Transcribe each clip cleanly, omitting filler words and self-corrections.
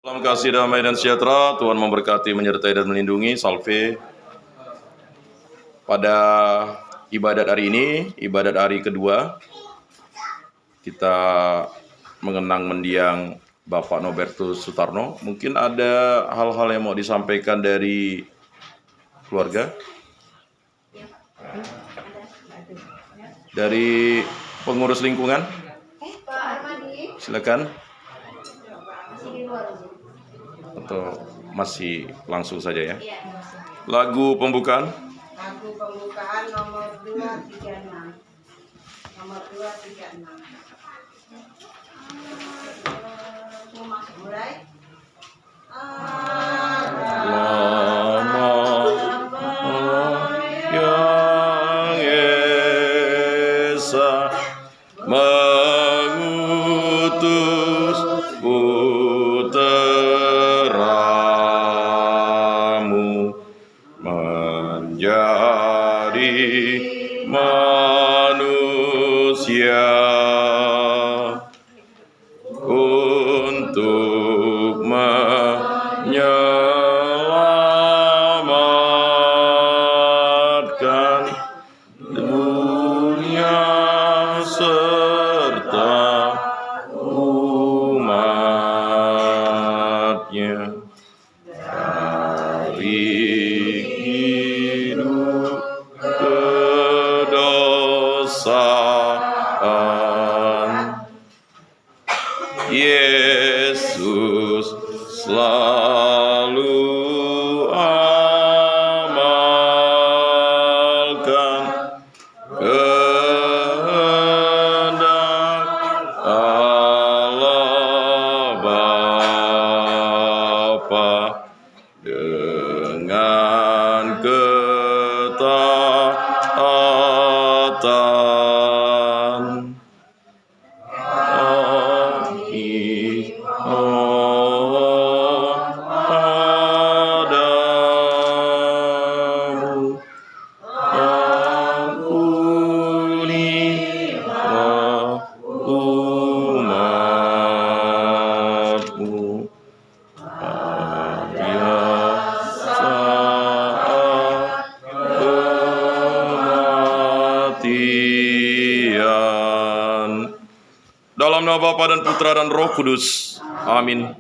Salam kasih, damai, dan sejahtera. Tuhan memberkati, menyertai, dan melindungi. Salve. Pada ibadat hari ini, ibadat hari kedua, kita mengenang mendiang Bapak Nobertus Sutarno. Mungkin ada hal-hal yang mau disampaikan dari keluarga? Dari pengurus lingkungan? Silakan. Atau masih langsung saja ya? Lagu pembukaan? Lagu pembukaan nomor 236. Nomor 236. Mulai. Lama yang Esa mengutus putramu menjadi manusia untuk menyelamatkan dunia serta umatnya dari hidup kedosaan. Yesus selalu amalkan kehendak Allah Bapa dengan ketaatan. Padamu ampunilah umatmu pada saat kematian. Dalam nama Bapa dan Putra dan Roh Kudus. Amin.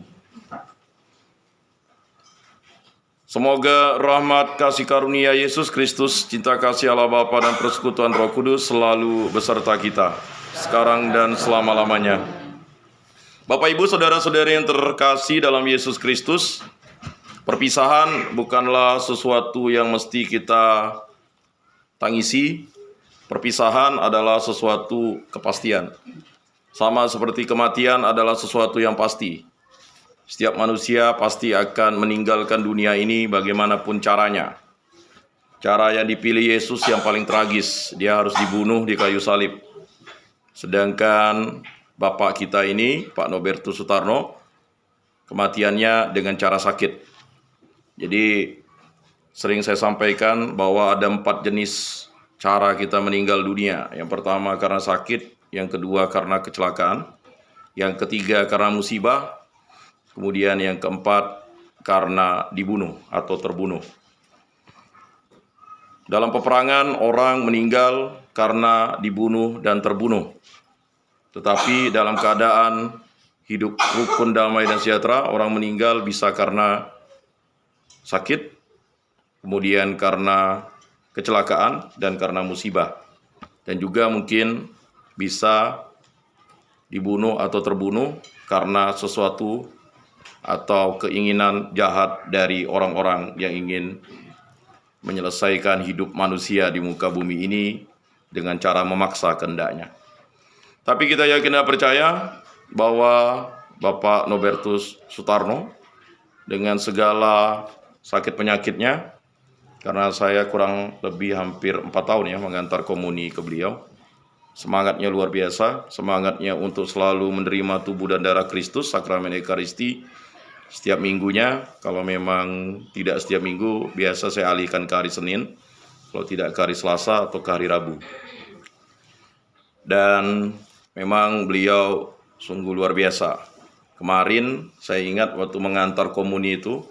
Semoga rahmat kasih karunia Yesus Kristus, cinta kasih Allah Bapa dan persekutuan Roh Kudus selalu beserta kita, sekarang dan selama-lamanya. Bapak, Ibu, saudara-saudari yang terkasih dalam Yesus Kristus, perpisahan bukanlah sesuatu yang mesti kita tangisi. Perpisahan adalah sesuatu kepastian. Sama seperti kematian adalah sesuatu yang pasti. Setiap manusia pasti akan meninggalkan dunia ini bagaimanapun caranya. Cara yang dipilih Yesus yang paling tragis, dia harus dibunuh di kayu salib. Sedangkan Bapak kita ini, Pak Nobertus Sutarno, kematiannya dengan cara sakit. Jadi sering saya sampaikan bahwa ada 4 jenis cara kita meninggal dunia. Yang pertama karena sakit, yang kedua karena kecelakaan, yang ketiga karena musibah, kemudian yang keempat karena dibunuh atau terbunuh. Dalam peperangan orang meninggal karena dibunuh dan terbunuh. Tetapi dalam keadaan hidup rukun, damai, dan sejahtera, orang meninggal bisa karena sakit, kemudian karena kecelakaan, dan karena musibah. Dan juga mungkin bisa dibunuh atau terbunuh karena sesuatu atau keinginan jahat dari orang-orang yang ingin menyelesaikan hidup manusia di muka bumi ini dengan cara memaksa kehendaknya. Tapi kita yakin dan percaya bahwa Bapak Nobertus Sutarno dengan segala sakit penyakitnya, karena saya kurang lebih hampir 4 tahun ya mengantar komuni ke beliau, semangatnya luar biasa, semangatnya untuk selalu menerima tubuh dan darah Kristus, sakramen Ekaristi, setiap minggunya. Kalau memang tidak setiap minggu, biasa saya alihkan ke hari Senin, kalau tidak ke hari Selasa atau ke hari Rabu. Dan memang beliau sungguh luar biasa. Kemarin saya ingat waktu mengantar komuni itu,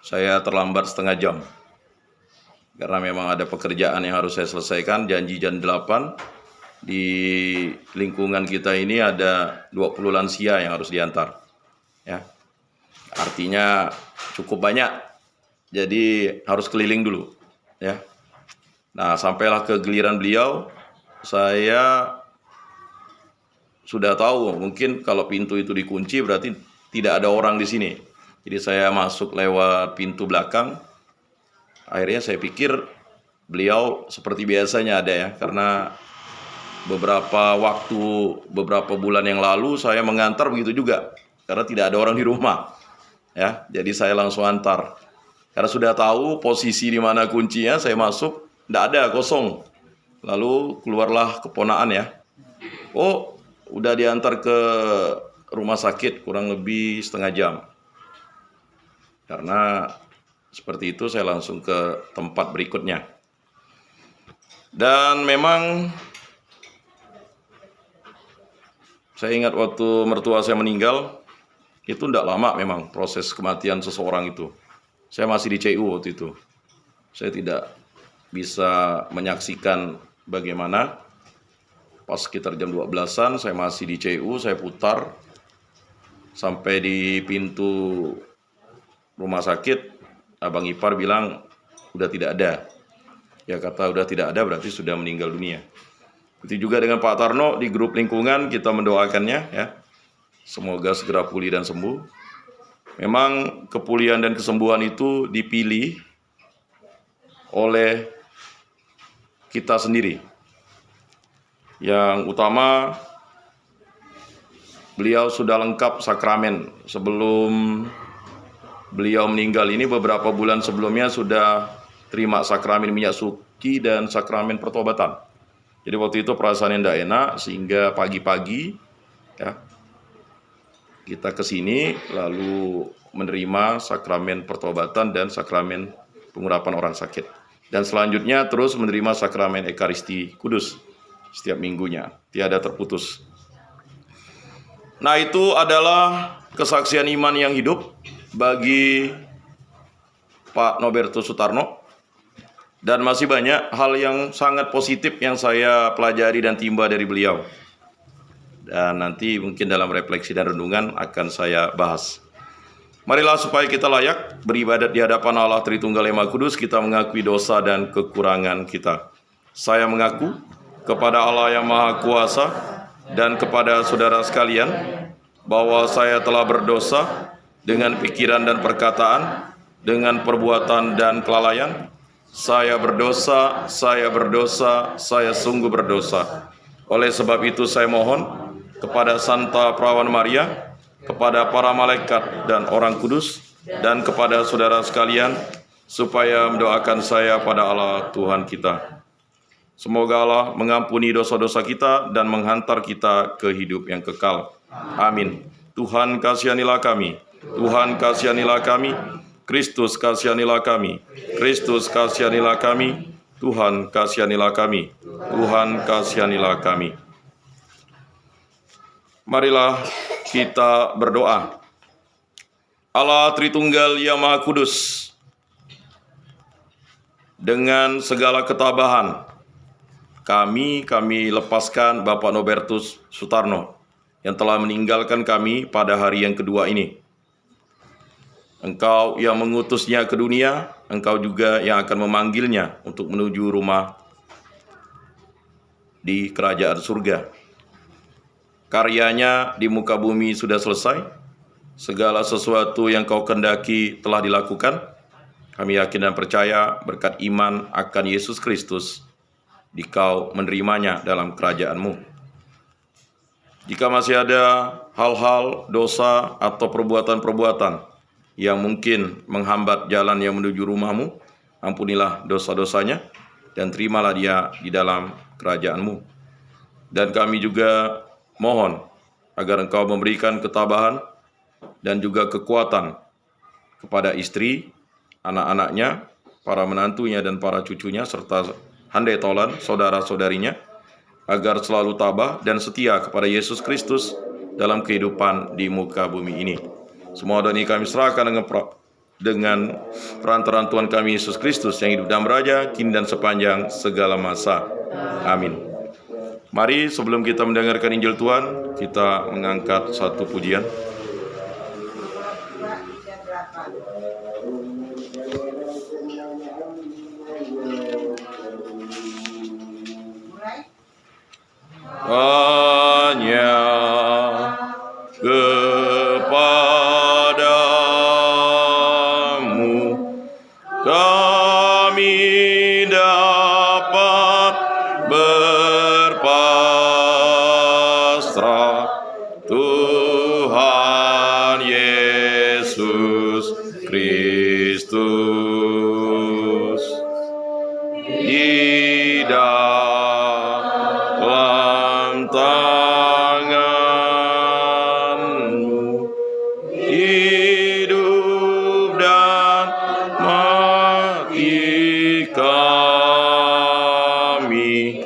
saya terlambat setengah jam. Karena memang ada pekerjaan yang harus saya selesaikan, janji jam 8. Di lingkungan kita ini ada 20 lansia yang harus diantar. Ya. Artinya cukup banyak. Jadi harus keliling dulu, ya. Nah, sampailah ke giliran beliau, saya sudah tahu mungkin kalau pintu itu dikunci berarti tidak ada orang di sini. Jadi saya masuk lewat pintu belakang. Akhirnya saya pikir beliau seperti biasanya ada ya, karena beberapa bulan yang lalu saya mengantar begitu juga, karena tidak ada orang di rumah. Ya, jadi saya langsung antar. Karena sudah tahu posisi di mana kuncinya, saya masuk, tidak ada, kosong. Lalu keluarlah keponaan ya. Oh, udah diantar ke rumah sakit kurang lebih setengah jam. Karena seperti itu saya langsung ke tempat berikutnya. Dan memang saya ingat waktu mertua saya meninggal, itu tidak lama memang proses kematian seseorang itu. Saya masih di CU waktu itu. Saya tidak bisa menyaksikan bagaimana. Pas sekitar jam 12-an saya masih di CU, saya putar sampai di pintu rumah sakit. Abang ipar bilang udah tidak ada. Ya kata udah tidak ada berarti sudah meninggal dunia. Itu juga dengan Pak Tarno di grup lingkungan kita mendoakannya ya. Semoga segera pulih dan sembuh. Memang kepulihan dan kesembuhan itu dipilih oleh kita sendiri. Yang utama, beliau sudah lengkap sakramen. Sebelum beliau meninggal ini beberapa bulan sebelumnya sudah terima sakramen minyak suci dan sakramen pertobatan. Jadi waktu itu perasaan yang tidak enak sehingga pagi-pagi ya, kita ke sini lalu menerima sakramen pertobatan dan sakramen pengurapan orang sakit. Dan selanjutnya terus menerima sakramen Ekaristi Kudus setiap minggunya, tiada terputus. Nah, itu adalah kesaksian iman yang hidup bagi Pak Nobertus Sutarno. Dan masih banyak hal yang sangat positif yang saya pelajari dan timba dari beliau. Dan nanti mungkin dalam refleksi dan renungan akan saya bahas. Marilah supaya kita layak beribadat di hadapan Allah Tritunggal Yang Maha Kudus, kita mengakui dosa dan kekurangan kita. Saya mengaku kepada Allah yang Maha Kuasa dan kepada saudara sekalian bahwa saya telah berdosa dengan pikiran dan perkataan, dengan perbuatan dan kelalaian. Saya berdosa, saya sungguh berdosa. Oleh sebab itu saya mohon kepada Santa Perawan Maria, kepada para malaikat dan orang kudus, dan kepada saudara sekalian, supaya mendoakan saya pada Allah Tuhan kita. Semoga Allah mengampuni dosa-dosa kita dan menghantar kita ke hidup yang kekal. Amin. Tuhan kasihanilah kami, Tuhan kasihanilah kami, Kristus kasihanilah kami, Kristus kasihanilah kami, Tuhan kasihanilah kami, Tuhan kasihanilah kami. Marilah kita berdoa. Allah Tritunggal Yang Maha Kudus, dengan segala ketabahan kami lepaskan Bapak Nobertus Sutarno yang telah meninggalkan kami pada hari yang kedua ini. Engkau yang mengutusnya ke dunia, Engkau juga yang akan memanggilnya untuk menuju rumah di kerajaan surga. Karyanya di muka bumi sudah selesai. Segala sesuatu yang Kau kehendaki telah dilakukan. Kami yakin dan percaya berkat iman akan Yesus Kristus, Dikau menerimanya dalam kerajaan-Mu. Jika masih ada hal-hal, dosa atau perbuatan-perbuatan yang mungkin menghambat jalan yang menuju rumah-Mu, ampunilah dosa-dosanya dan terimalah dia di dalam kerajaan-Mu. Dan kami juga mohon agar Engkau memberikan ketabahan dan juga kekuatan kepada istri, anak-anaknya, para menantunya dan para cucunya, serta handai tolan saudara-saudarinya, agar selalu tabah dan setia kepada Yesus Kristus dalam kehidupan di muka bumi ini. Semua doa ini kami serahkan dengan perantaraan Tuhan kami Yesus Kristus yang hidup dan beraja kini dan sepanjang segala masa. Amin. Mari sebelum kita mendengarkan Injil Tuhan, kita mengangkat satu pujian. Nomor 238. Mulai. Hanya kepadamu kami dapat berpasrah, Tuhan Yesus Kristus. Di dalam tangan-Mu hidup dan mati kami,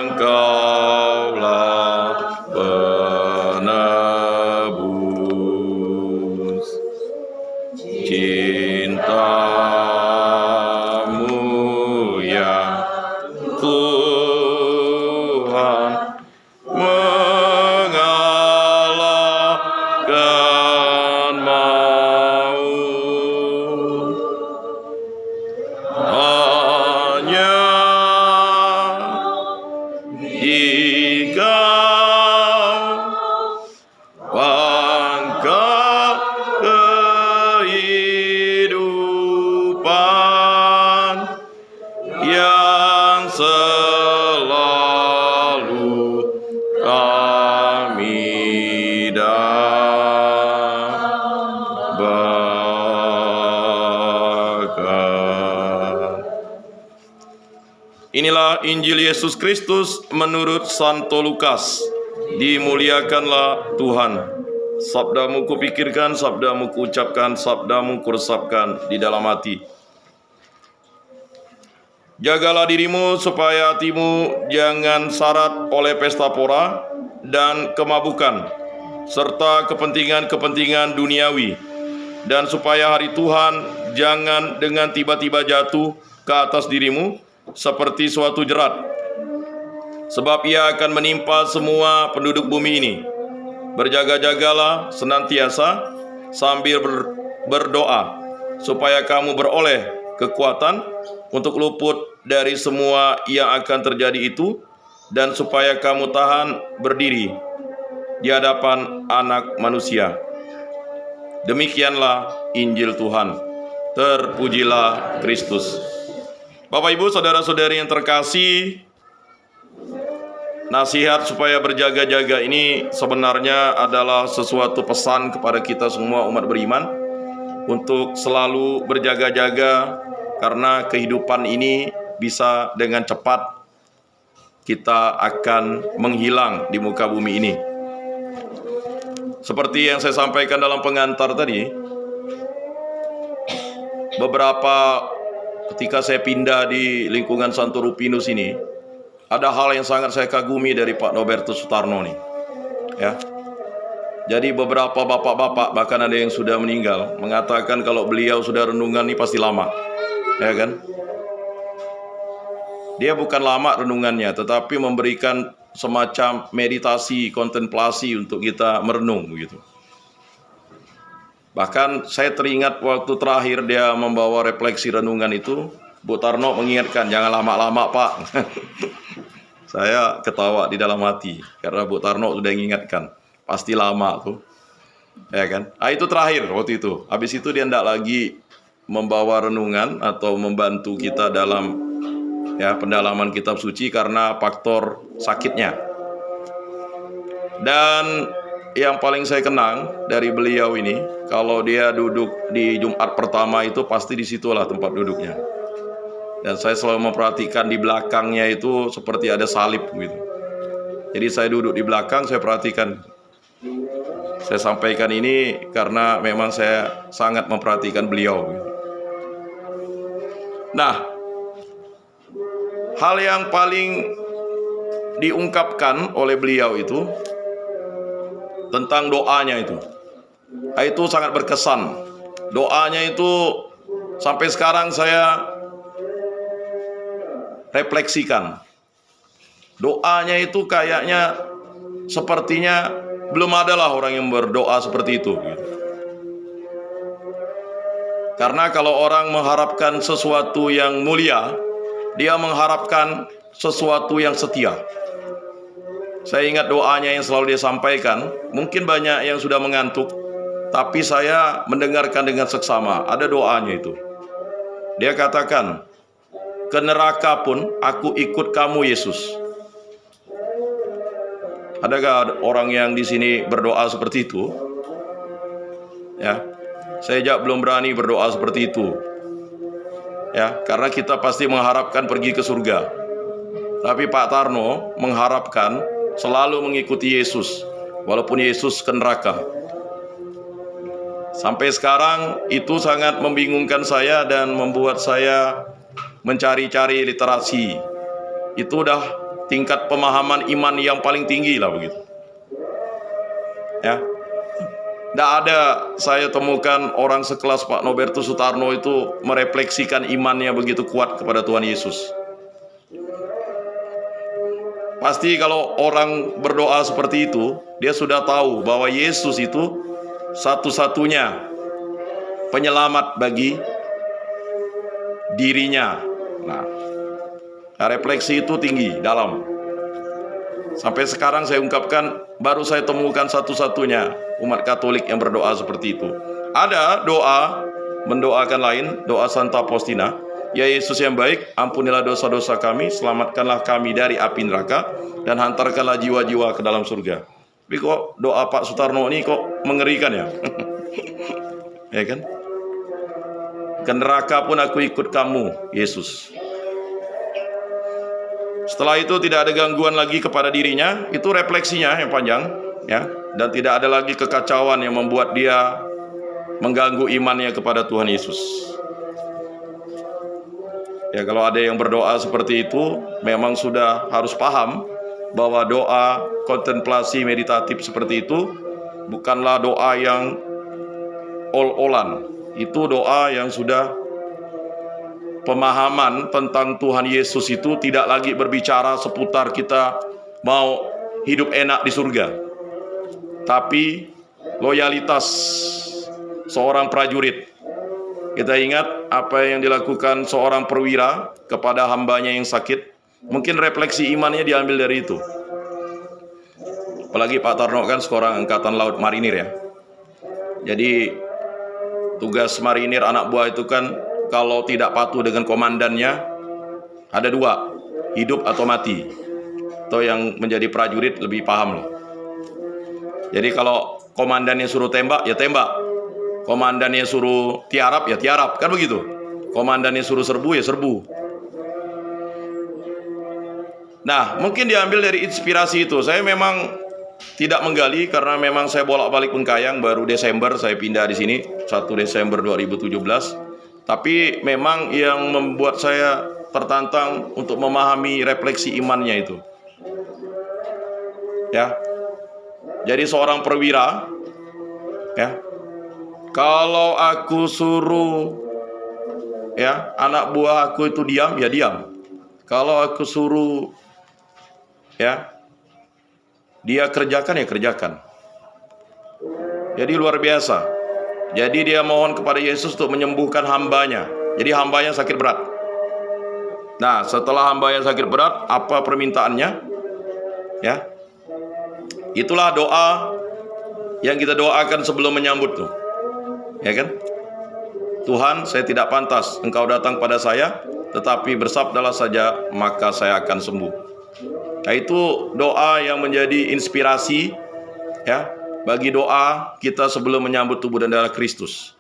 Engkaulah penebus. Cinta-Mu ya Tuhan mengalahkan maut. Hanya Dikau pangkal kehidupan yang selalu kami dambakan. Inilah Injil Yesus Kristus menurut Santo Lukas. Dimuliakanlah Tuhan. Sabda-Mu kupikirkan, sabda-Mu kuucapkan, sabda-Mu kuresapkan di dalam hati. Jagalah dirimu supaya hatimu jangan syarat oleh pesta pora dan kemabukan, serta kepentingan-kepentingan duniawi, dan supaya hari Tuhan jangan dengan tiba-tiba jatuh ke atas dirimu seperti suatu jerat, sebab ia akan menimpa semua penduduk bumi ini. Berjaga-jagalah senantiasa sambil berdoa, supaya kamu beroleh kekuatan untuk luput dari semua yang akan terjadi itu, dan supaya kamu tahan berdiri di hadapan Anak Manusia. Demikianlah Injil Tuhan. Terpujilah Kristus. Bapak Ibu saudara-saudari yang terkasih, nasihat supaya berjaga-jaga ini sebenarnya adalah sesuatu pesan kepada kita semua umat beriman untuk selalu berjaga-jaga, karena kehidupan ini bisa dengan cepat kita akan menghilang di muka bumi ini. Seperti yang saya sampaikan dalam pengantar tadi, ketika saya pindah di lingkungan Santo Rupinus ini, ada hal yang sangat saya kagumi dari Pak Nobertus Sutarno nih, ya. Jadi beberapa bapak-bapak, bahkan ada yang sudah meninggal, mengatakan kalau beliau sudah renungan ini pasti lama, ya kan? Dia bukan lama renungannya, tetapi memberikan semacam meditasi, kontemplasi untuk kita merenung begitu. Bahkan saya teringat waktu terakhir dia membawa refleksi renungan itu, Bu Tarno mengingatkan, jangan lama-lama Pak. Saya ketawa di dalam hati, karena Bu Tarno sudah mengingatkan, pasti lama tuh, ya kan? Itu terakhir waktu itu. Habis itu dia tidak lagi membawa renungan atau membantu kita dalam pendalaman kitab suci karena faktor sakitnya. Dan yang paling saya kenang dari beliau ini, kalau dia duduk di Jumat pertama itu pasti disitulah tempat duduknya. Dan saya selalu memperhatikan di belakangnya itu seperti ada salib gitu. Jadi saya duduk di belakang, saya perhatikan. Saya sampaikan ini karena memang saya sangat memperhatikan beliau. Nah, hal yang paling diungkapkan oleh beliau itu tentang doanya itu. Itu sangat berkesan. Doanya itu sampai sekarang saya refleksikan. Doanya itu kayaknya sepertinya belum adalah orang yang berdoa seperti itu gitu. Karena kalau orang mengharapkan sesuatu yang mulia, dia mengharapkan sesuatu yang setia. Saya ingat doanya yang selalu dia sampaikan. Mungkin banyak yang sudah mengantuk, tapi saya mendengarkan dengan seksama. Ada doanya itu. Dia katakan, ke neraka pun aku ikut kamu Yesus. Adakah orang yang di sini berdoa seperti itu? Ya, saya belum berani berdoa seperti itu. Ya, karena kita pasti mengharapkan pergi ke surga. Tapi Pak Tarno mengharapkan selalu mengikuti Yesus, walaupun Yesus ke neraka. Sampai sekarang itu sangat membingungkan saya dan membuat saya mencari-cari literasi. Itu udah tingkat pemahaman iman yang paling tinggi lah begitu. Ya, tidak ada saya temukan orang sekelas Pak Nobertus Sutarno itu merefleksikan imannya begitu kuat kepada Tuhan Yesus. Pasti kalau orang berdoa seperti itu, dia sudah tahu bahwa Yesus itu satu-satunya penyelamat bagi dirinya. Nah, refleksi itu tinggi, dalam. Sampai sekarang saya ungkapkan, baru saya temukan satu-satunya umat Katolik yang berdoa seperti itu. Ada doa, mendoakan lain, doa Santa Faustina. Ya Yesus yang baik, ampunilah dosa-dosa kami, selamatkanlah kami dari api neraka, dan hantarkanlah jiwa-jiwa ke dalam surga. Tapi kok doa Pak Sutarno ini kok mengerikan ya? Ya kan? Ke neraka pun aku ikut kamu, Yesus. Setelah itu tidak ada gangguan lagi kepada dirinya, itu refleksinya yang panjang, ya, dan tidak ada lagi kekacauan yang membuat dia mengganggu imannya kepada Tuhan Yesus. Ya, kalau ada yang berdoa seperti itu, memang sudah harus paham bahwa doa kontemplasi meditatif seperti itu bukanlah doa yang ol-olan. Itu doa yang sudah pemahaman tentang Tuhan Yesus itu tidak lagi berbicara seputar kita mau hidup enak di surga, tapi loyalitas seorang prajurit. Kita ingat apa yang dilakukan seorang perwira kepada hambanya yang sakit. Mungkin refleksi imannya diambil dari itu. Apalagi Pak Tarno kan seorang angkatan laut marinir ya. Jadi tugas marinir anak buah itu kan kalau tidak patuh dengan komandannya ada dua, hidup atau mati. Atau yang menjadi prajurit lebih paham loh. Jadi kalau komandannya suruh tembak ya tembak. Komandannya suruh tiarap ya tiarap, kan begitu. Komandannya suruh serbu ya serbu. Nah, mungkin diambil dari inspirasi itu. Saya memang tidak menggali karena memang saya bolak-balik Bengkayang, baru Desember saya pindah di sini, 1 Desember 2017. Tapi memang yang membuat saya tertantang untuk memahami refleksi imannya itu. Ya. Jadi seorang perwira, ya, kalau aku suruh ya anak buah aku itu diam, ya diam. Kalau aku suruh ya dia kerjakan, ya kerjakan. Jadi luar biasa. Jadi dia mohon kepada Yesus untuk menyembuhkan hambanya. Jadi hambanya sakit berat. Nah, setelah hambanya sakit berat, apa permintaannya? Ya, itulah doa yang kita doakan sebelum menyambut tuh. Ya kan? Tuhan, saya tidak pantas Engkau datang pada saya, tetapi bersabdalah saja, maka saya akan sembuh. Nah, itu doa yang menjadi inspirasi ya bagi doa kita sebelum menyambut tubuh dan darah Kristus.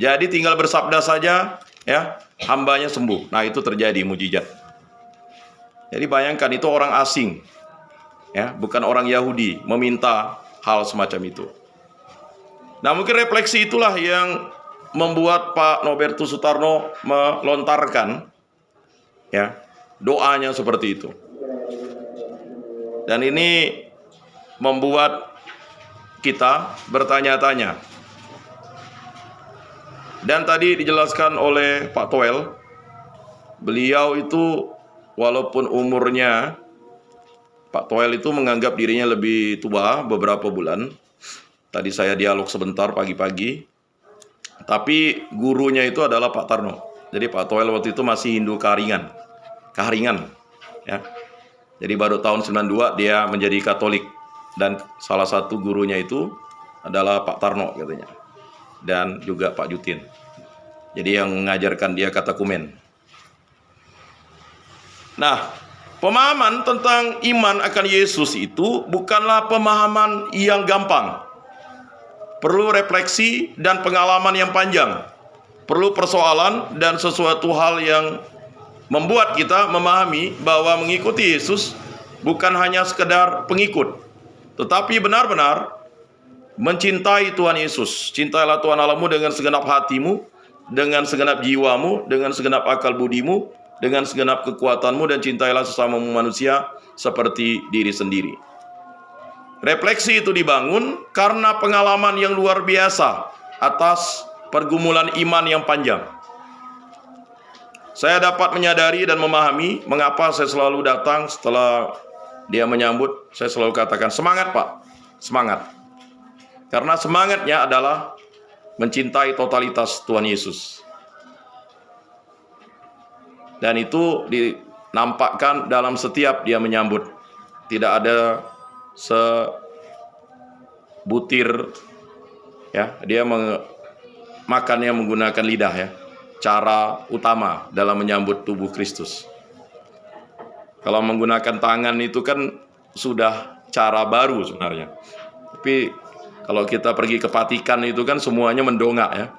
Jadi tinggal bersabda saja ya, hambanya sembuh. Nah, itu terjadi mujizat. Jadi bayangkan itu orang asing ya, bukan orang Yahudi meminta hal semacam itu. Nah, mungkin refleksi itulah yang membuat Pak Nobertus Sutarno melontarkan ya doanya seperti itu. Dan ini membuat kita bertanya-tanya. Dan tadi dijelaskan oleh Pak Toel, beliau itu walaupun umurnya, Pak Toel itu menganggap dirinya lebih tua beberapa bulan. Tadi saya dialog sebentar pagi-pagi. Tapi gurunya itu adalah Pak Tarno. Jadi Pak Toel waktu itu masih Hindu Kaharingan, ya. Jadi baru tahun 92 dia menjadi Katolik, dan salah satu gurunya itu adalah Pak Tarno katanya, dan juga Pak Jutin. Jadi yang mengajarkan dia katakumen. Nah, pemahaman tentang iman akan Yesus itu bukanlah pemahaman yang gampang. Perlu refleksi dan pengalaman yang panjang. Perlu persoalan dan sesuatu hal yang membuat kita memahami bahwa mengikuti Yesus bukan hanya sekedar pengikut, tetapi benar-benar mencintai Tuhan Yesus. Cintailah Tuhan Allahmu dengan segenap hatimu, dengan segenap jiwamu, dengan segenap akal budimu, dengan segenap kekuatanmu, dan cintailah sesamamu manusia seperti diri sendiri. Refleksi itu dibangun karena pengalaman yang luar biasa atas pergumulan iman yang panjang. Saya dapat menyadari dan memahami mengapa saya selalu datang setelah dia menyambut. Saya selalu katakan, semangat Pak, semangat. Karena semangatnya adalah mencintai totalitas Tuhan Yesus. Dan itu dinampakkan dalam setiap dia menyambut. Tidak ada sebutir, ya, dia makannya menggunakan lidah, ya. Cara utama dalam menyambut tubuh Kristus. Kalau menggunakan tangan itu kan sudah cara baru sebenarnya. Tapi kalau kita pergi ke Vatikan itu kan semuanya mendongak, ya.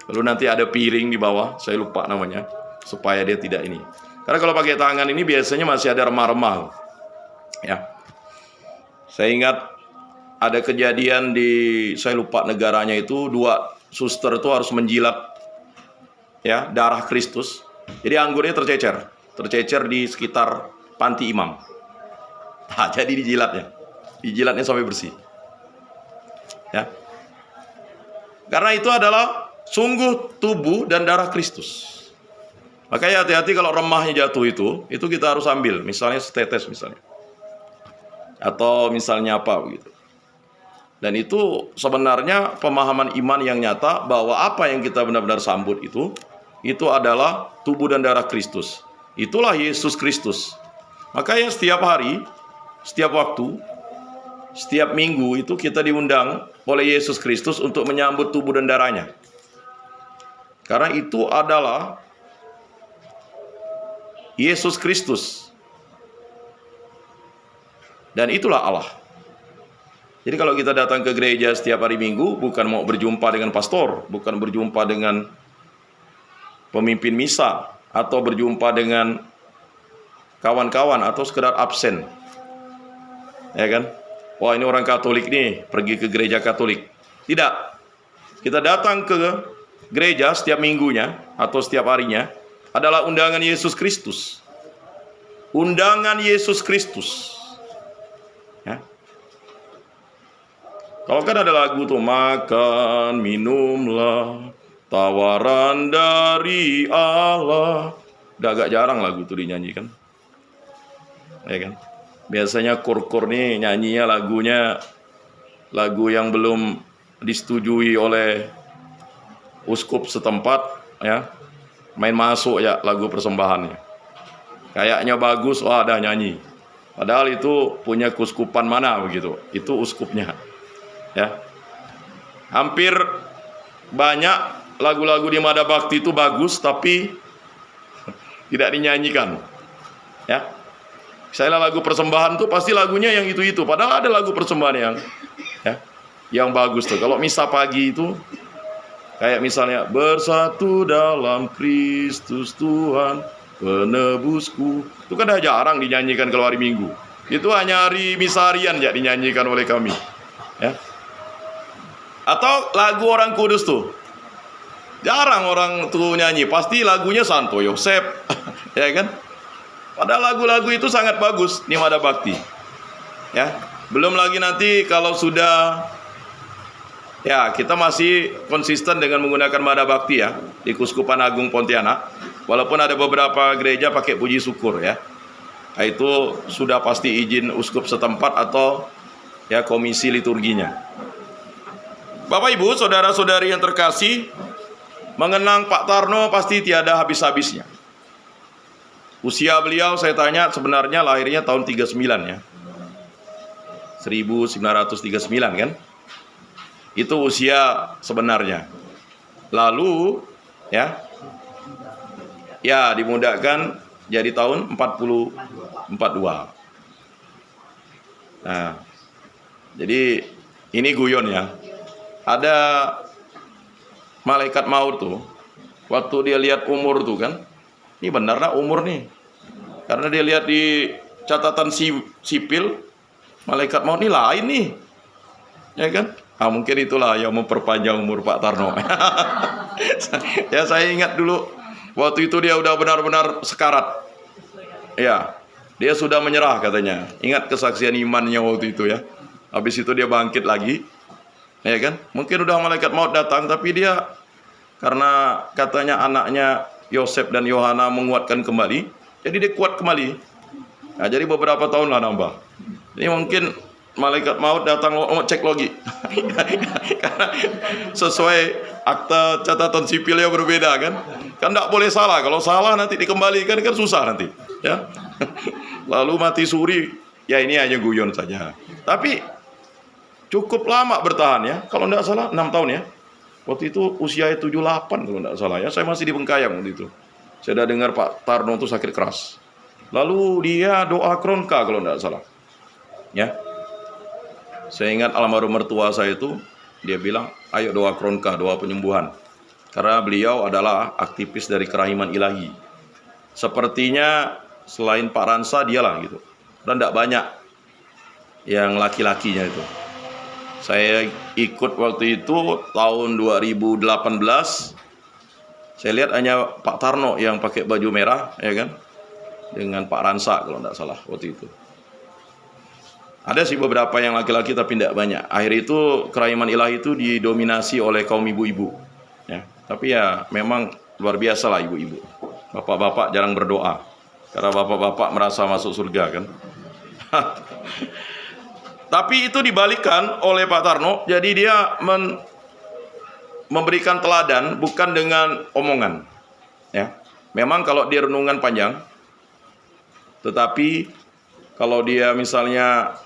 Lalu nanti ada piring di bawah, saya lupa namanya, supaya dia tidak ini. Karena kalau pakai tangan ini biasanya masih ada remah-remah, ya. Saya ingat ada kejadian saya lupa negaranya itu, 2 suster itu harus menjilat, ya, darah Kristus. Jadi anggurnya tercecer di sekitar panti imam. Nah, jadi dijilatnya sampai bersih, ya. Karena itu adalah sungguh tubuh dan darah Kristus. Makanya hati-hati kalau remahnya jatuh itu kita harus ambil, misalnya setetes misalnya, atau misalnya apa begitu. Dan itu sebenarnya pemahaman iman yang nyata bahwa apa yang kita benar-benar sambut itu adalah tubuh dan darah Kristus. Itulah Yesus Kristus. Makanya setiap hari, setiap waktu, setiap minggu itu kita diundang oleh Yesus Kristus untuk menyambut tubuh dan darahnya. Karena itu adalah Yesus Kristus. Dan itulah Allah. Jadi kalau kita datang ke gereja setiap hari Minggu, bukan mau berjumpa dengan pastor, bukan berjumpa dengan pemimpin misa, atau berjumpa dengan kawan-kawan, atau sekedar absen, ya kan? Wah, ini orang Katolik nih, pergi ke gereja Katolik. Tidak. Kita datang ke gereja setiap minggunya, atau setiap harinya, adalah undangan Yesus Kristus. Undangan Yesus Kristus. Ya. Kalau kan ada lagu tuh, makan, minumlah, tawaran dari Allah. Udah agak jarang lagu tuh dinyanyikan, ya kan? Biasanya kur-kur nih nyanyinya lagu yang belum disetujui oleh uskup setempat, ya. Main masuk ya lagu persembahannya. Kayaknya bagus, wah ada nyanyi. Padahal itu punya keuskupan mana begitu. Itu uskupnya. Ya. Hampir banyak lagu-lagu di Mada Bakti itu bagus tapi tidak dinyanyikan. Ya. Misalnya lagu persembahan tuh pasti lagunya yang itu-itu. Padahal ada lagu persembahan yang bagus tuh. Kalau misa pagi itu kayak misalnya bersatu dalam Kristus Tuhan penebusku. Itu kan dah jarang dinyanyikan kalau hari Minggu. Itu hanya hari misa harian ya dinyanyikan oleh kami. Ya. Atau lagu orang kudus tuh. Jarang orang tuh nyanyi. Pasti lagunya Santo Yosef. Ya kan? Padahal lagu-lagu itu sangat bagus di Mada Bakti. Ya. Belum lagi nanti kalau sudah Ya, kita masih konsisten dengan menggunakan Mada Bakti ya di Kuskupan Agung Pontianak. Walaupun ada beberapa gereja pakai puji syukur ya. Nah, itu sudah pasti izin uskup setempat atau ya komisi liturginya. Bapak Ibu, saudara-saudari yang terkasih, mengenang Pak Tarno pasti tiada habis-habisnya. Usia beliau saya tanya sebenarnya lahirnya tahun 39 ya. 1939 kan? Itu usia sebenarnya. Lalu ya dimudahkan jadi tahun 42. Nah, jadi ini guyon ya. Ada malaikat maut tuh, waktu dia lihat umur tuh kan, ini benar lah umur nih. Karena dia lihat di catatan sipil, malaikat maut ini lain nih. Ya kan? Mungkin itulah yang memperpanjang umur Pak Tarno. Ya, saya ingat dulu waktu itu dia udah benar-benar sekarat. Ya, dia sudah menyerah katanya. Ingat kesaksian imannya waktu itu ya. Habis itu dia bangkit lagi. Ya kan? Mungkin udah malaikat maut datang, tapi dia karena katanya anaknya Yosef dan Yohana menguatkan kembali, jadi dia kuat kembali. Nah, jadi beberapa tahun lah nambah. Ini mungkin malaikat maut datang cek lagi. Karena sesuai akta catatan sipilnya berbeda kan. Kan tidak boleh salah. Kalau salah nanti dikembalikan kan susah nanti. Ya. Lalu mati suri. Ya ini hanya guyon saja. Tapi cukup lama bertahan ya. Kalau tidak salah 6 tahun ya. Waktu itu usia 78 kalau tidak salah ya. Saya masih di Bengkayang waktu itu. Saya sudah dengar Pak Tarno itu sakit keras. Lalu dia doa kronka kalau tidak salah. Ya. Saya ingat almarhum mertua saya itu, dia bilang, ayo doa kronka, doa penyembuhan. Karena beliau adalah aktivis dari kerahiman ilahi. Sepertinya selain Pak Ransa, dialah gitu. Dan tidak banyak yang laki-lakinya itu. Saya ikut waktu itu tahun 2018. Saya lihat hanya Pak Tarno yang pakai baju merah, ya kan? Dengan Pak Ransa kalau tidak salah waktu itu. Ada sih beberapa yang laki-laki tapi tidak banyak. Akhir itu kerahiman ilahi itu didominasi oleh kaum ibu-ibu. Ya, tapi ya memang luar biasa lah ibu-ibu. Bapak-bapak jarang berdoa. Karena bapak-bapak merasa masuk surga kan. Tapi itu dibalikan oleh Pak Tarno. Jadi dia memberikan teladan bukan dengan omongan. Ya, memang kalau dia renungan panjang. Tetapi kalau dia misalnya,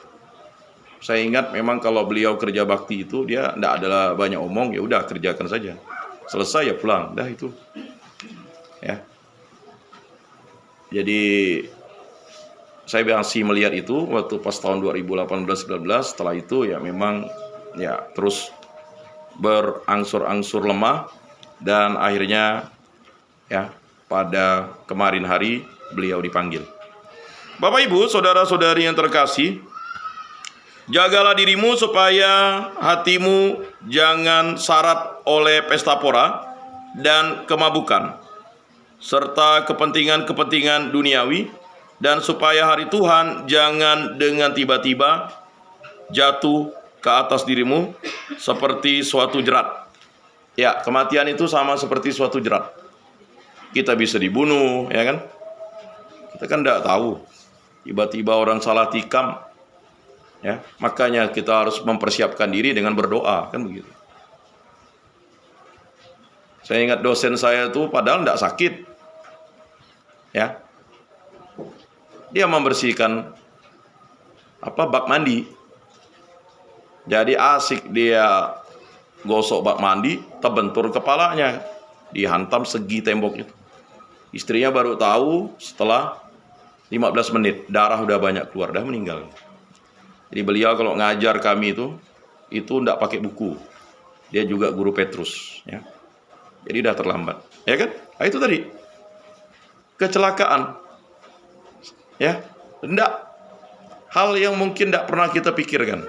saya ingat memang kalau beliau kerja bakti itu dia tidak ada banyak omong, ya udah kerjakan saja. Selesai ya pulang, dah itu. Ya. Jadi saya masih melihat itu waktu pas tahun 2018-19, setelah itu ya memang ya terus berangsur-angsur lemah dan akhirnya ya pada kemarin hari beliau dipanggil. Bapak Ibu, saudara-saudari yang terkasih, jagalah dirimu supaya hatimu jangan syarat oleh pesta pora dan kemabukan, serta kepentingan-kepentingan duniawi, dan supaya hari Tuhan jangan dengan tiba-tiba jatuh ke atas dirimu seperti suatu jerat. Ya, kematian itu sama seperti suatu jerat. Kita bisa dibunuh, ya kan? Kita kan tidak tahu. Tiba-tiba orang salah tikam. Ya, makanya kita harus mempersiapkan diri dengan berdoa, kan begitu. Saya ingat dosen saya itu padahal tidak sakit. Ya. Dia membersihkan bak mandi. Jadi asik dia gosok bak mandi, terbentur kepalanya, dihantam segi tembok itu. Istrinya baru tahu setelah 15 menit, darah udah banyak keluar, dah meninggal. Jadi beliau kalau ngajar kami itu tidak pakai buku. Dia juga guru Petrus, ya. Jadi udah terlambat, ya kan? Nah, itu tadi kecelakaan, ya. Tidak hal yang mungkin tidak pernah kita pikirkan.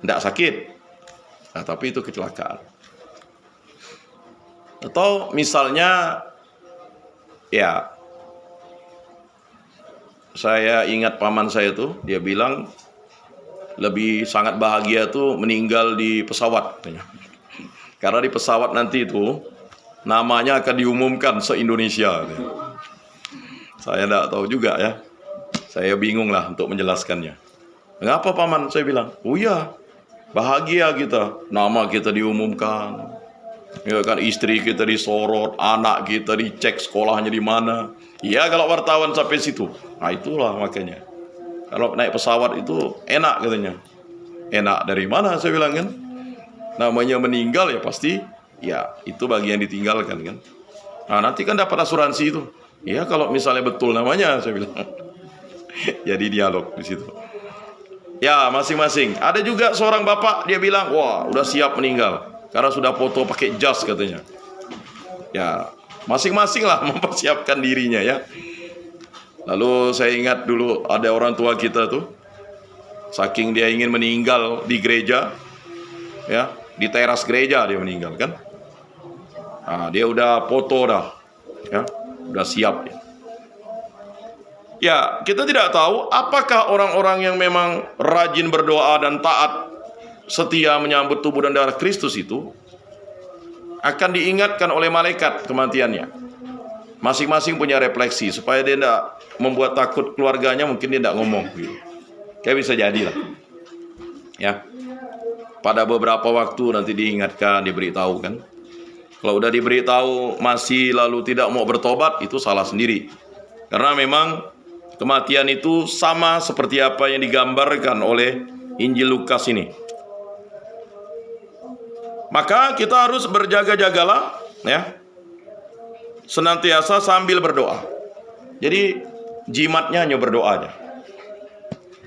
Tidak sakit, nah, tapi itu kecelakaan. Atau misalnya, ya, saya ingat paman saya tuh, dia bilang lebih sangat bahagia tuh meninggal di pesawat katanya. Karena di pesawat nanti itu namanya akan diumumkan se-Indonesia. Saya tidak tahu juga ya. Saya bingung lah untuk menjelaskannya. Mengapa paman? Saya bilang, oh iya, bahagia kita, nama kita diumumkan. Ya kan, istri kita disorot, anak kita dicek sekolahnya di mana. Iya, kalau wartawan sampai situ. Nah, itulah makanya. Kalau naik pesawat itu enak katanya. Enak dari mana saya bilang kan? Namanya meninggal ya pasti, ya itu bagian ditinggalkan kan. Nah, nanti kan dapat asuransi itu. Iya, kalau misalnya betul namanya saya bilang. Jadi dialog di situ. Ya, masing-masing. Ada juga seorang bapak dia bilang, wah, udah siap meninggal karena sudah foto pakai jas katanya. Ya, masing-masing lah mempersiapkan dirinya ya. Lalu saya ingat dulu ada orang tua kita tuh, saking dia ingin meninggal di gereja, ya di teras gereja dia meninggal kan. Nah, dia udah foto dah, ya udah siap. Ya, kita tidak tahu apakah orang-orang yang memang rajin berdoa dan taat setia menyambut tubuh dan darah Kristus itu akan diingatkan oleh malaikat kematiannya. Masing-masing punya refleksi supaya dia tidak membuat takut keluarganya, mungkin dia tidak ngomong gitu. Kayak bisa jadilah. Ya. Pada beberapa waktu nanti diingatkan, diberitahu kan. Kalau udah diberitahu masih lalu tidak mau bertobat, itu salah sendiri. Karena memang kematian itu sama seperti apa yang digambarkan oleh Injil Lukas ini. Maka kita harus berjaga-jagalah ya. Senantiasa sambil berdoa. Jadi jimatnya hanya berdoa aja.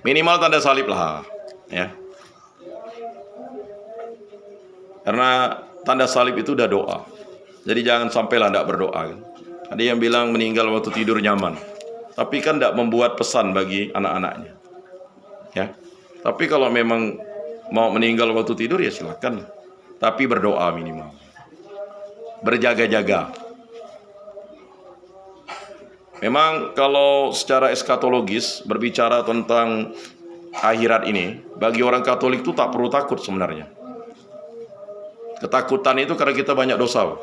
Minimal tanda salib lah ya. Karena tanda salib itu udah doa. Jadi jangan sampailah tidak berdoa kan. Ada yang bilang meninggal waktu tidur nyaman. Tapi kan tidak membuat pesan bagi anak-anaknya. Ya. Tapi kalau memang mau meninggal waktu tidur ya silakan. Tapi berdoa minimal. Berjaga-jaga. Memang kalau secara eskatologis berbicara tentang akhirat ini, bagi orang Katolik itu tak perlu takut sebenarnya. Ketakutan itu karena kita banyak dosa.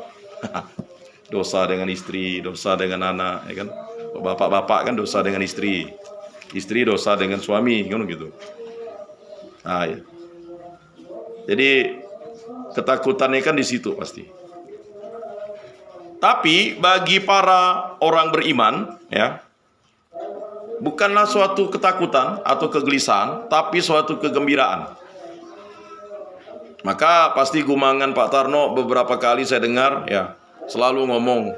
Dosa dengan istri, dosa dengan anak, ya kan? Bapak-bapak kan dosa dengan istri, istri dosa dengan suami, kan gitu. Nah, ya. Jadi ketakutannya kan di situ pasti. Tapi bagi para orang beriman, ya, bukanlah suatu ketakutan atau kegelisahan, tapi suatu kegembiraan. Maka pasti gumangan Pak Tarno beberapa kali saya dengar, ya, selalu ngomong,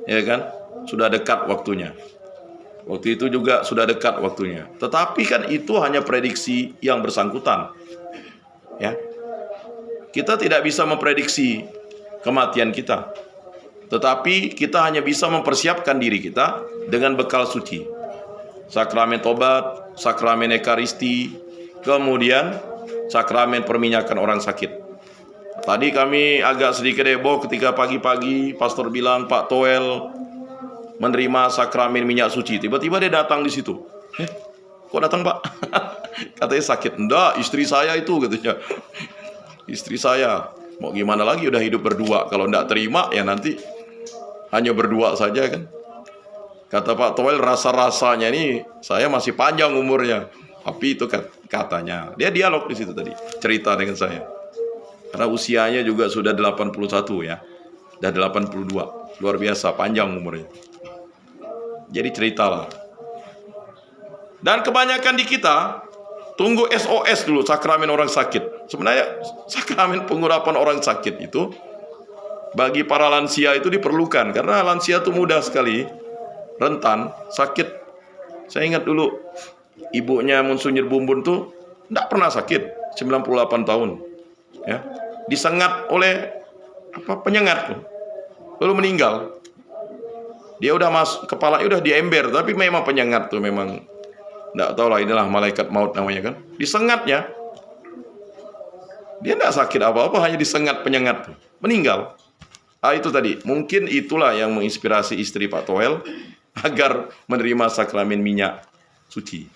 ya kan, sudah dekat waktunya. Waktu itu juga sudah dekat waktunya. Tetapi kan itu hanya prediksi yang bersangkutan, ya. Kita tidak bisa memprediksi kematian kita. Tetapi kita hanya bisa mempersiapkan diri kita dengan bekal suci. Sakramen tobat, sakramen ekaristi, kemudian sakramen perminyakan orang sakit. Tadi kami agak sedikit heboh ketika pagi-pagi pastor bilang Pak Toel menerima sakramen minyak suci. Tiba-tiba dia datang di situ. Kok datang Pak? Katanya sakit. Enggak, istri saya itu katanya. Istri saya. Mau gimana lagi, udah hidup berdua. Kalau enggak terima ya nanti hanya berdua saja kan. Kata Pak Toel, rasa-rasanya ini saya masih panjang umurnya. Tapi itu katanya. Dia dialog di situ tadi, cerita dengan saya. Karena usianya juga sudah 81 ya. Sudah 82. Luar biasa panjang umurnya. Jadi ceritalah. Dan kebanyakan di kita tunggu SOS dulu, sakramen orang sakit. Sebenarnya sakramen pengurapan orang sakit itu bagi para lansia itu diperlukan, karena lansia itu mudah sekali rentan sakit. Saya ingat dulu ibunya Monsunyir Bumbun tuh tidak pernah sakit, 98 tahun ya, disengat oleh penyengat tuh, lalu meninggal. Dia udah kepalanya udah diember, tapi memang penyengat tuh, memang tidak tahu lah, inilah malaikat maut namanya kan, disengatnya. Dia tidak sakit apa-apa, hanya disengat penyengat tuh, meninggal. Itu tadi, mungkin itulah yang menginspirasi istri Pak Toel agar menerima sakramen minyak suci.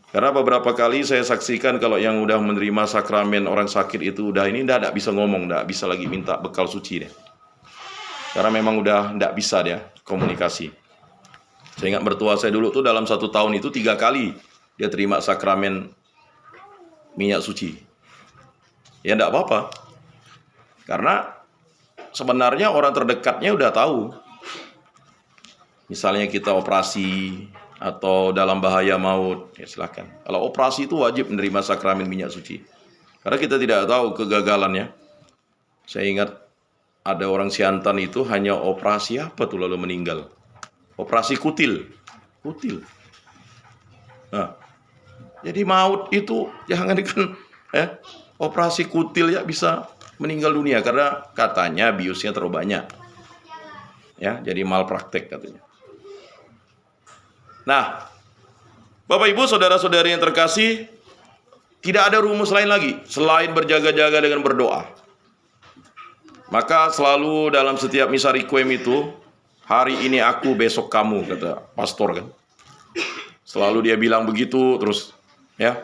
Karena beberapa kali saya saksikan kalau yang udah menerima sakramen orang sakit itu udah ini ndak bisa ngomong, ndak bisa lagi minta bekal suci deh. Karena memang udah ndak bisa dia komunikasi. Saya ingat mertua saya dulu tuh dalam 1 tahun itu 3 kali dia terima sakramen minyak suci. Ya ndak apa-apa. Karena sebenarnya orang terdekatnya udah tahu. Misalnya kita operasi atau dalam bahaya maut, ya silakan. Kalau operasi itu wajib menerima sakramen minyak suci. Karena kita tidak tahu kegagalannya. Saya ingat ada orang Siantan itu hanya operasi apa tuh lalu meninggal. Operasi kutil. Kutil. Nah, jadi maut itu jangan operasi kutil ya bisa meninggal dunia karena katanya biusnya terlalu banyak. Ya, jadi malpraktek katanya. Nah, Bapak Ibu, saudara-saudari yang terkasih, tidak ada rumus lain lagi selain berjaga-jaga dengan berdoa. Maka selalu dalam setiap misa requiem itu, hari ini aku, besok kamu, kata pastor kan. Selalu dia bilang begitu terus, ya.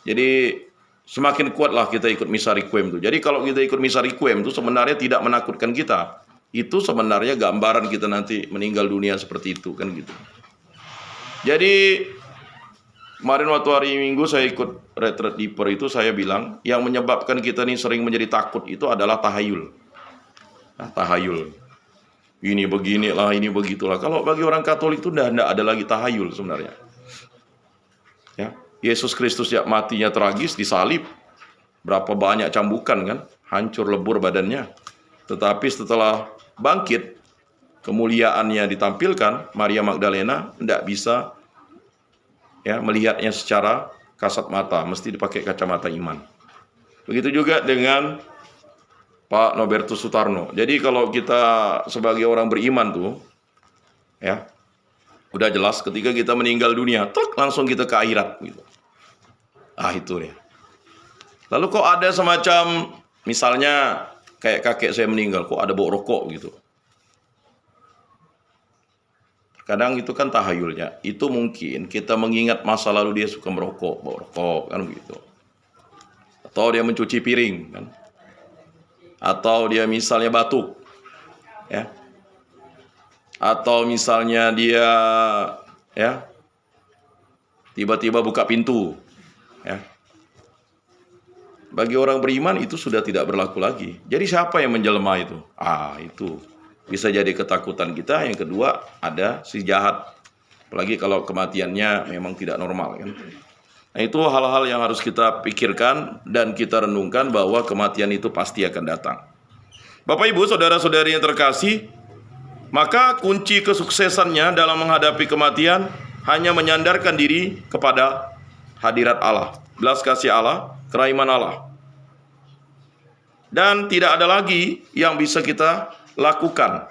Jadi semakin kuatlah kita ikut misa requiem itu. Jadi kalau kita ikut misa requiem itu sebenarnya tidak menakutkan kita. Itu sebenarnya gambaran kita nanti meninggal dunia seperti itu kan gitu. Jadi kemarin waktu hari Minggu saya ikut retreat deeper itu saya bilang yang menyebabkan kita nih sering menjadi takut itu adalah tahayul. Nah, tahayul. Ini beginilah, ini begitulah. Kalau bagi orang Katolik itu tidak ada lagi tahayul sebenarnya. Ya, Yesus Kristus ya matinya tragis disalib. Berapa banyak cambukan kan, hancur lebur badannya. Tetapi setelah bangkit, kemuliaannya ditampilkan, Maria Magdalena tidak bisa ya melihatnya secara kasat mata, mesti dipakai kacamata iman. Begitu juga dengan Pak Nobertus Sutarno. Jadi kalau kita sebagai orang beriman tuh, ya udah jelas ketika kita meninggal dunia, langsung kita ke akhirat gitu. Itu ya. Lalu kok ada semacam, misalnya kayak kakek saya meninggal, kok ada bau rokok gitu. Kadang itu kan tahayulnya. Itu mungkin kita mengingat masa lalu dia suka merokok, bau rokok kan begitu. Atau dia mencuci piring kan. Atau dia misalnya batuk. Ya. Atau misalnya dia ya tiba-tiba buka pintu. Ya. Bagi orang beriman itu sudah tidak berlaku lagi. Jadi siapa yang menjelma itu? Itu bisa jadi ketakutan kita. Yang kedua ada si jahat. Apalagi kalau kematiannya memang tidak normal kan. Nah, itu hal-hal yang harus kita pikirkan dan kita renungkan bahwa kematian itu pasti akan datang. Bapak Ibu, saudara-saudari yang terkasih, maka kunci kesuksesannya dalam menghadapi kematian hanya menyandarkan diri kepada hadirat Allah, belas kasih Allah, keraiman Allah. Dan tidak ada lagi yang bisa kita lakukan.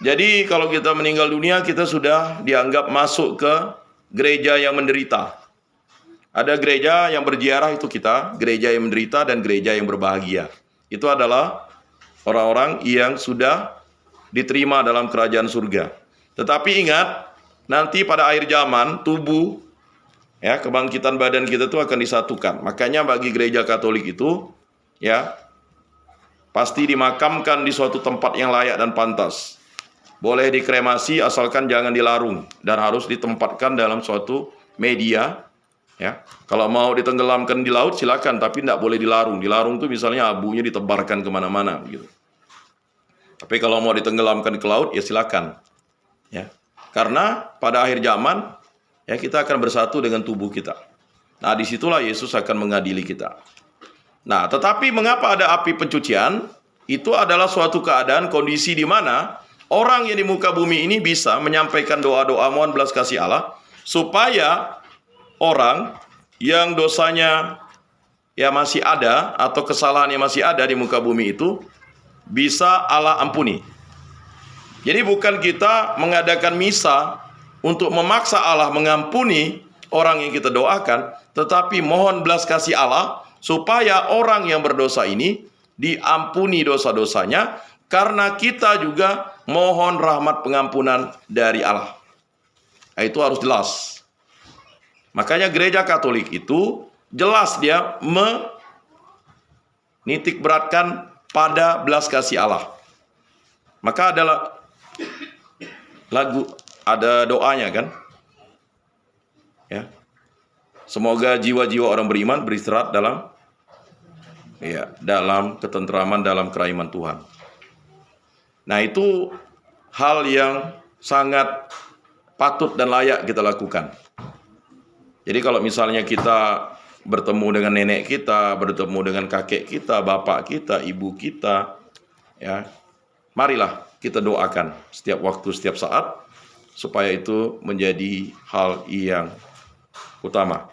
Jadi kalau kita meninggal dunia, kita sudah dianggap masuk ke gereja yang menderita. Ada gereja yang berziarah itu kita, gereja yang menderita dan gereja yang berbahagia. Itu adalah orang-orang yang sudah diterima dalam kerajaan surga. Tetapi ingat, nanti pada akhir zaman tubuh ya, kebangkitan badan kita itu akan disatukan. Makanya bagi gereja Katolik itu ya pasti dimakamkan di suatu tempat yang layak dan pantas. Boleh dikremasi asalkan jangan dilarung dan harus ditempatkan dalam suatu media. Ya, kalau mau ditenggelamkan di laut silakan, tapi tidak boleh dilarung. Dilarung itu misalnya abunya ditebarkan kemana-mana, gitu. Tapi kalau mau ditenggelamkan ke laut ya silakan. Ya, karena pada akhir zaman ya kita akan bersatu dengan tubuh kita. Nah, disitulah Yesus akan mengadili kita. Nah, tetapi mengapa ada api pencucian? Itu adalah suatu keadaan kondisi di mana orang yang di muka bumi ini bisa menyampaikan doa-doa mohon belas kasih Allah supaya orang yang dosanya ya masih ada atau kesalahannya masih ada di muka bumi itu bisa Allah ampuni. Jadi bukan kita mengadakan misa untuk memaksa Allah mengampuni orang yang kita doakan, tetapi mohon belas kasih Allah supaya orang yang berdosa ini diampuni dosa-dosanya, karena kita juga mohon rahmat pengampunan dari Allah. Nah, itu harus jelas. Makanya gereja Katolik itu jelas dia menitik beratkan pada belas kasih Allah. Maka adalah ada doanya kan? Ya. Semoga jiwa-jiwa orang beriman beristirahat dalam ketentraman, dalam kerahman Tuhan. Nah, itu hal yang sangat patut dan layak kita lakukan. Jadi kalau misalnya kita bertemu dengan nenek kita, bertemu dengan kakek kita, bapak kita, ibu kita, ya, marilah kita doakan setiap waktu, setiap saat, supaya itu menjadi hal yang utama.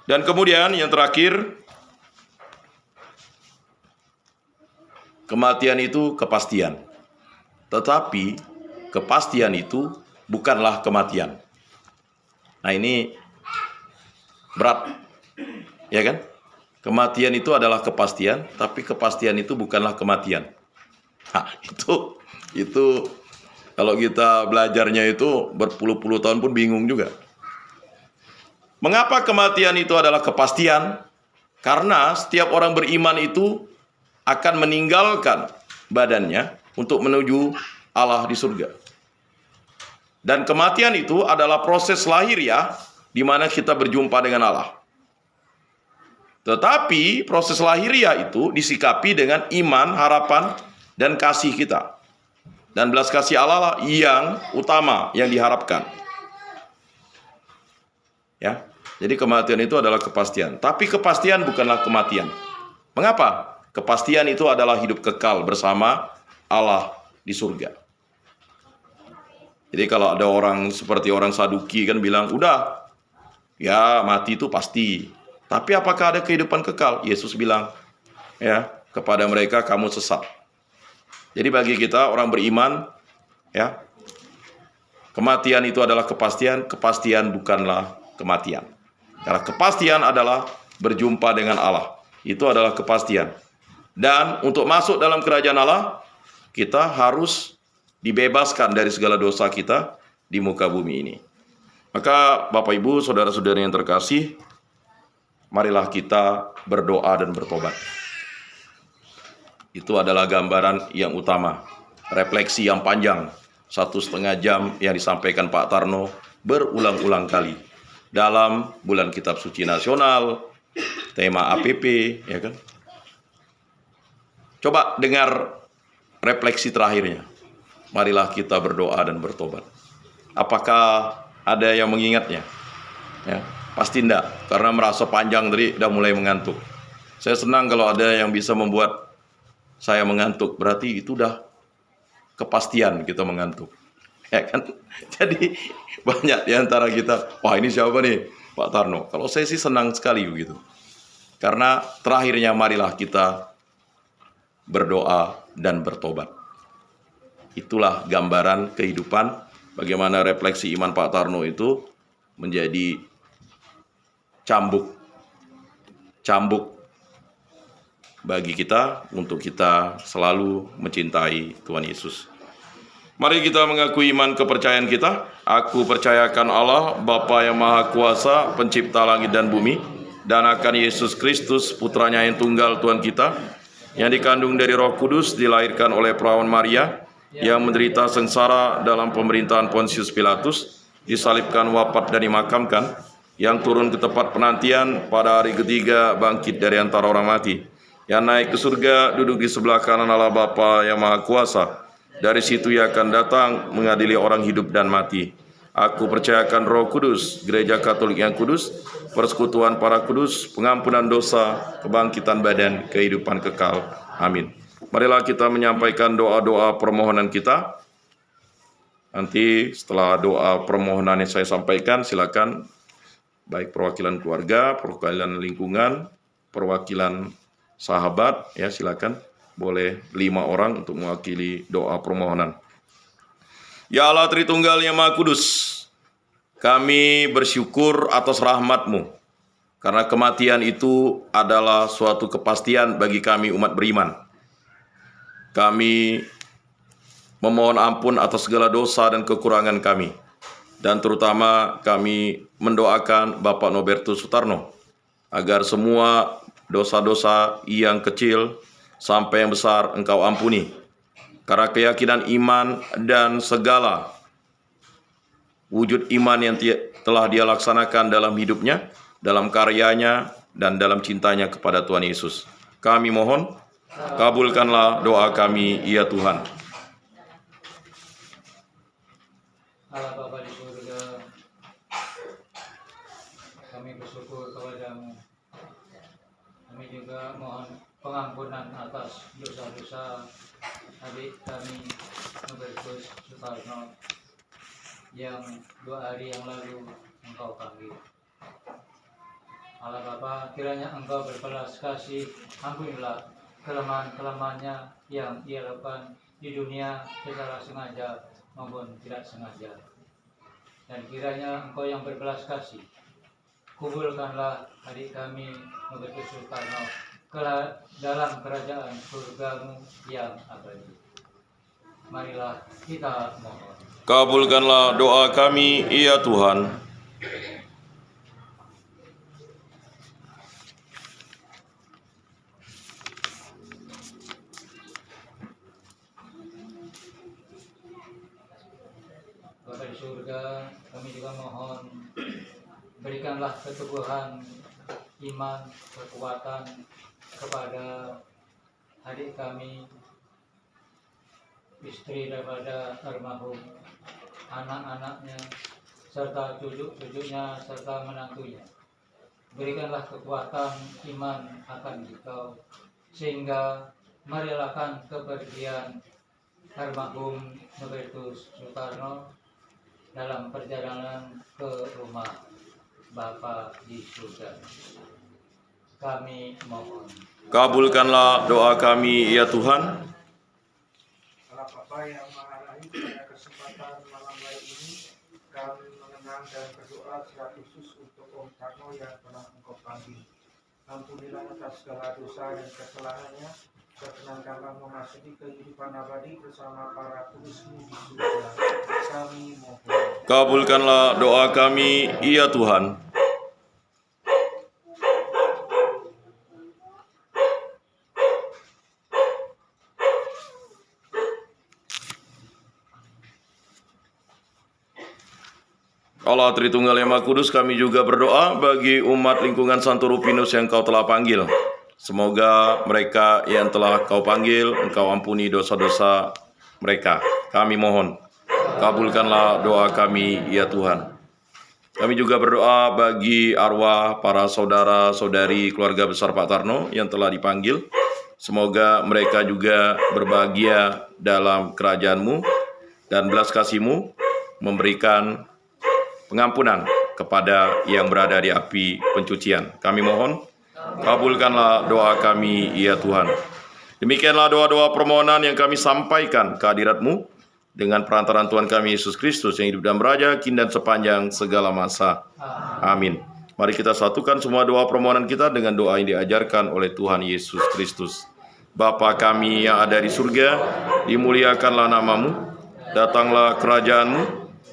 Dan kemudian yang terakhir, kematian itu kepastian. Tetapi kepastian itu bukanlah kematian. Nah, ini berat, ya kan? Kematian itu adalah kepastian, tapi kepastian itu bukanlah kematian. Nah, itu kalau kita belajarnya itu berpuluh-puluh tahun pun bingung juga. Mengapa kematian itu adalah kepastian? Karena setiap orang beriman itu akan meninggalkan badannya untuk menuju Allah di surga. Dan kematian itu adalah proses lahiriah di mana kita berjumpa dengan Allah. Tetapi proses lahiriah itu disikapi dengan iman, harapan, dan kasih kita. Dan belas kasih Allah lah yang utama, yang diharapkan. Ya, jadi kematian itu adalah kepastian. Tapi kepastian bukanlah kematian. Mengapa? Kepastian itu adalah hidup kekal bersama Allah di surga. Jadi kalau ada orang seperti orang Saduki kan bilang, udah, ya mati itu pasti. Tapi apakah ada kehidupan kekal? Yesus bilang, ya, kepada mereka kamu sesat. Jadi bagi kita orang beriman, ya, kematian itu adalah kepastian, kepastian bukanlah kematian. Karena kepastian adalah berjumpa dengan Allah. Itu adalah kepastian. Dan untuk masuk dalam kerajaan Allah, kita harus dibebaskan dari segala dosa kita di muka bumi ini. Maka Bapak Ibu, saudara-saudari yang terkasih, marilah kita berdoa dan bertobat. Itu adalah gambaran yang utama. Refleksi yang panjang, 1,5 jam yang disampaikan Pak Tarno berulang-ulang kali. Dalam bulan Kitab Suci Nasional, tema APP, ya kan? Coba dengar refleksi terakhirnya. Marilah kita berdoa dan bertobat. Apakah ada yang mengingatnya? Ya, pasti enggak, karena merasa panjang tadi udah mulai mengantuk. Saya senang kalau ada yang bisa membuat saya mengantuk, berarti itu udah kepastian kita mengantuk. Ya kan? Jadi banyak di antara kita, wah ini siapa nih? Pak Tarno. Kalau saya sih senang sekali begitu. Karena terakhirnya marilah kita berdoa dan bertobat. Itulah gambaran kehidupan, bagaimana refleksi iman Pak Tarno itu menjadi cambuk bagi kita untuk kita selalu mencintai Tuhan Yesus. Mari kita mengakui iman kepercayaan kita. Aku percayakan Allah, Bapa yang Maha Kuasa, pencipta langit dan bumi, dan akan Yesus Kristus, putranya yang tunggal Tuhan kita, yang dikandung dari Roh Kudus, dilahirkan oleh perawan Maria, yang menderita sengsara dalam pemerintahan Pontius Pilatus, disalibkan, wafat dan dimakamkan, yang turun ke tempat penantian, pada hari ketiga bangkit dari antara orang mati, yang naik ke surga, duduk di sebelah kanan Allah Bapa yang Maha Kuasa. Dari situ ia akan datang mengadili orang hidup dan mati. Aku percayakan Roh Kudus, Gereja Katolik yang kudus, persekutuan para kudus, pengampunan dosa, kebangkitan badan, kehidupan kekal. Amin. Marilah kita menyampaikan doa-doa permohonan kita. Nanti setelah doa permohonan yang saya sampaikan, silakan baik perwakilan keluarga, perwakilan lingkungan, perwakilan sahabat, ya silakan. Boleh 5 orang untuk mewakili doa permohonan. Ya Allah Tritunggal yang Maha Kudus, kami bersyukur atas rahmat-Mu, karena kematian itu adalah suatu kepastian bagi kami umat beriman. Kami memohon ampun atas segala dosa dan kekurangan kami. Dan terutama kami mendoakan Bapak Nobertus Sutarno agar semua dosa-dosa yang kecil sampai yang besar Engkau ampuni. Karena keyakinan iman dan segala wujud iman yang telah dia laksanakan dalam hidupnya, dalam karyanya, dan dalam cintanya kepada Tuhan Yesus. Kami mohon, kabulkanlah doa kami, ya Tuhan. Allah Bapa di surga, kami bersyukur kepadamu. Kami juga mohon pengampunan atas dosa-dosa adik kami Nobertus Sutarno yang 2 hari yang lalu Engkau panggil. Allah Bapa, kiranya Engkau berbelas kasih, ampunilah kelemahan-kelemahannya yang ia lakukan di dunia secara sengaja maupun tidak sengaja. Dan kiranya Engkau yang berbelas kasih, kubulkanlah adik kami Nobertus Sutarno dalam kerajaan surgamu yang abadi. Marilah kita mohon. Kabulkanlah doa kami, ya Tuhan. Bapa di surga, kami juga mohon berikanlah keteguhan iman, kekuatan kepada adik kami, istri daripada almarhum, anak-anaknya, serta cucu-cucunya, serta menantunya. Berikanlah kekuatan iman akan Engkau, sehingga merelakan kepergian almarhum Nobertus Sutarno dalam perjalanan ke rumah Bapa di surga. Kami mohon. Kabulkanlah doa kami, ya Tuhan. Allah Bapa yang Maha Rahim, pada kesempatan malam hari ini kami mengenang dan berdoa secara khusus untuk Om Tarno yang telah Engkau panggil. Ampunilah atas segala dosa dan kesalahannya, perkenankanlah memasuki kehidupan abadi bersama para kudus-Mu di surga. Kami mohon. Kabulkanlah doa kami, ya Tuhan. Allah Tritunggal yang Maha Kudus, kami juga berdoa bagi umat lingkungan Santo Rupinus yang Kau telah panggil. Semoga mereka yang telah Kau panggil, Engkau ampuni dosa-dosa mereka. Kami mohon, kabulkanlah doa kami, ya Tuhan. Kami juga berdoa bagi arwah para saudara-saudari keluarga besar Pak Tarno yang telah dipanggil. Semoga mereka juga berbahagia dalam kerajaan-Mu dan belas kasih-Mu, memberikan pengampunan kepada yang berada di api pencucian. Kami mohon, kabulkanlah doa kami, ya Tuhan. Demikianlah doa-doa permohonan yang kami sampaikan ke hadirat-Mu dengan perantaraan Tuhan kami Yesus Kristus yang hidup dan beraja kini dan sepanjang segala masa. Amin. Mari kita satukan semua doa permohonan kita dengan doa yang diajarkan oleh Tuhan Yesus Kristus. Bapa kami yang ada di surga, dimuliakanlah nama-Mu, datanglah kerajaan-Mu,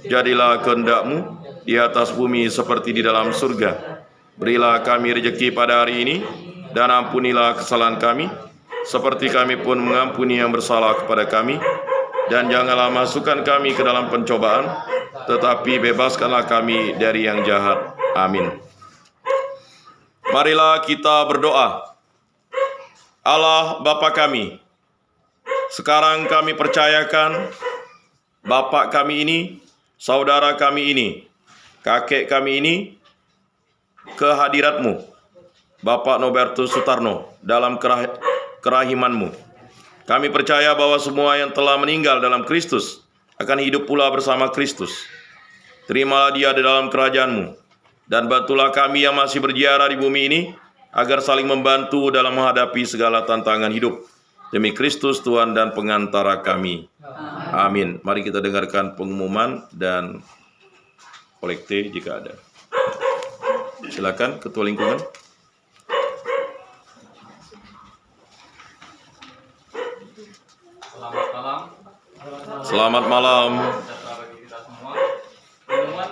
jadilah kehendak-Mu di atas bumi seperti di dalam surga. Berilah kami rejeki pada hari ini, dan ampunilah kesalahan kami, seperti kami pun mengampuni yang bersalah kepada kami. Dan janganlah masukkan kami ke dalam pencobaan, tetapi bebaskanlah kami dari yang jahat. Amin. Marilah kita berdoa. Allah Bapa kami, sekarang kami percayakan Bapak kami ini, saudara kami ini, kakek kami ini, ke hadirat-Mu, Bapak Nobertus Sutarno, dalam kerahiman-Mu. Kami percaya bahwa semua yang telah meninggal dalam Kristus akan hidup pula bersama Kristus. Terimalah dia di dalam kerajaan-Mu, dan bantulah kami yang masih berziarah di bumi ini, agar saling membantu dalam menghadapi segala tantangan hidup. Demi Kristus Tuhan dan pengantara kami. Amin. Mari kita dengarkan pengumuman dan kolekte jika ada. Silakan Ketua Lingkungan. Selamat malam. Selamat malam. Sejahtera bagi kita semua. Pengumuman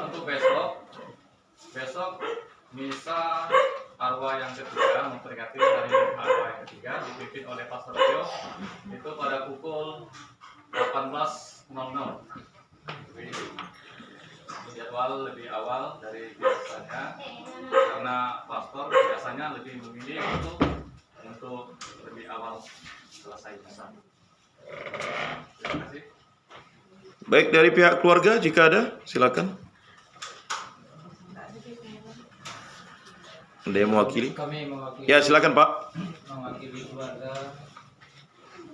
Mahasiswa yang ketiga memperingati hari Mahasiswa yang ketiga dipimpin oleh Pastor Tio itu pada pukul 18.00. Jadi jadwal lebih awal dari biasanya karena pastor biasanya lebih memilih untuk lebih awal selesai misa. Terima kasih. Baik, dari pihak keluarga jika ada, silakan. Ada yang mewakili? Kami mewakili, Ya, silakan Pak. mewakili keluarga.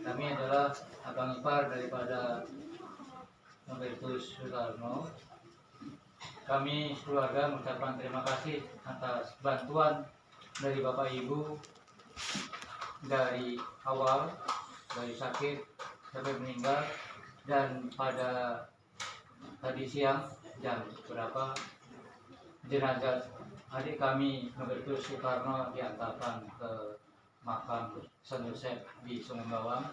Kami adalah abang ipar daripada Nobertus Sutarno. Kami keluarga mengucapkan terima kasih atas bantuan dari Bapak Ibu dari awal, dari sakit sampai meninggal, dan pada tadi siang jam berapa jenazah adik kami Nobertus Soekarno diantarkan ke makam San Yosef di Sungai Bawang.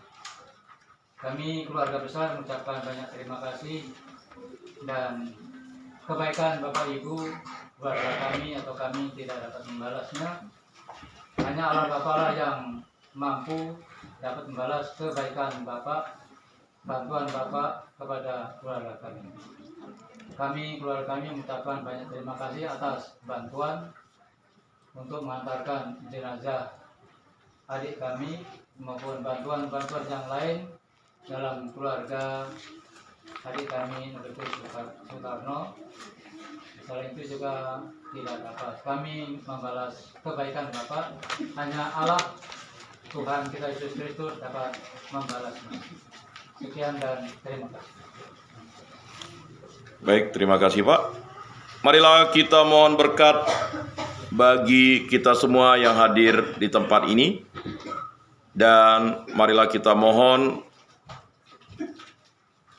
Kami keluarga besar mengucapkan banyak terima kasih dan kebaikan Bapak Ibu keluarga kami atau kami tidak dapat membalasnya. Hanya Allah Bapa lah yang mampu dapat membalas kebaikan Bapak, bantuan Bapak kepada keluarga kami. Kami, keluarga kami mengucapkan banyak terima kasih atas bantuan untuk mengantarkan jenazah adik kami maupun bantuan-bantuan yang lain dalam keluarga adik kami Nobertus Soekarno. Selain itu juga tidak dapat kami membalas kebaikan Bapak. Hanya Allah Tuhan kita Yesus Kristus dapat membalasnya. Sekian dan terima kasih. Baik, terima kasih Pak. Marilah kita mohon berkat bagi kita semua yang hadir di tempat ini. Dan marilah kita mohon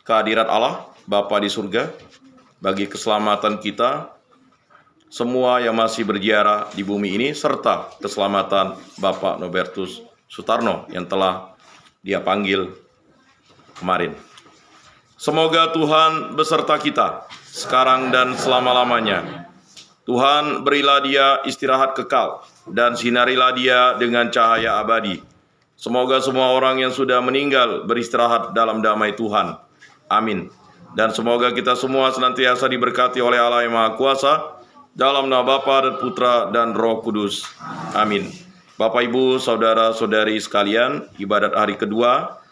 kehadirat Allah, Bapa di surga, bagi keselamatan kita, semua yang masih berziarah di bumi ini, serta keselamatan Bapak Nobertus Sutarno yang telah Dia panggil kemarin. Semoga Tuhan beserta kita sekarang dan selama-lamanya. Tuhan, berilah dia istirahat kekal dan sinarilah dia dengan cahaya abadi. Semoga semua orang yang sudah meninggal beristirahat dalam damai Tuhan. Amin. Dan semoga kita semua senantiasa diberkati oleh Allah yang Maha Kuasa, dalam nama Bapa dan Putra dan Roh Kudus. Amin. Bapak, Ibu, Saudara-saudari sekalian, ibadat hari kedua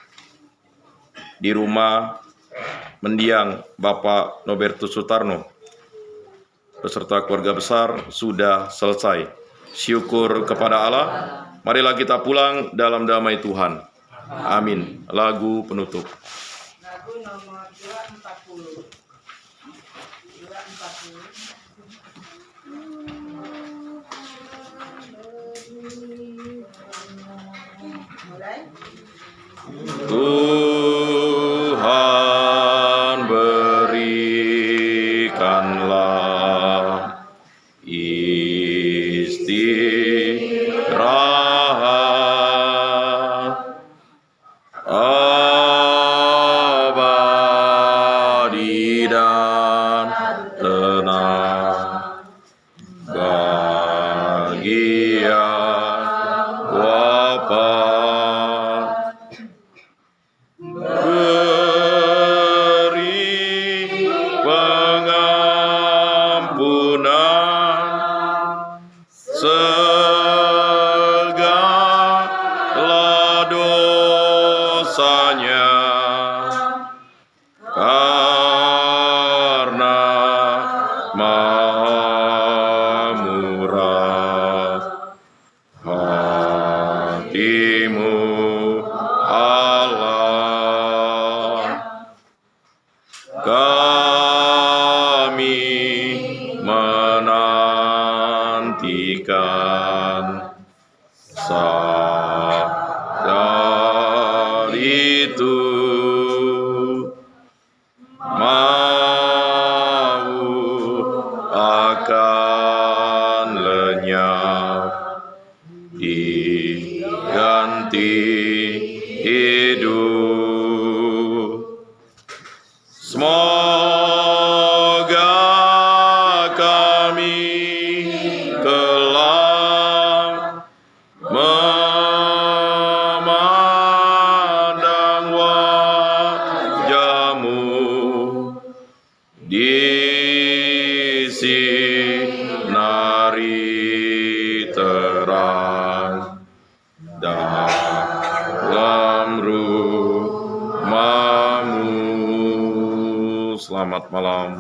di rumah mendiang Bapak Nobertus Sutarno beserta keluarga besar sudah selesai. Syukur kepada Allah. Marilah kita pulang dalam damai Tuhan. Amin. Lagu penutup. Lagu nomor 240. 240. Mulai. Tuhan berikanlah istirahat abadi dan tenang bagi yang wafat. Beri pengampunan segala dosanya, karena Maha murah hatimu Allah. Kami menantikan sadar itu mau akan lenyap diganti hidup. Semoga kami kelak disinari terang dalam rumahmu. Selamat malam.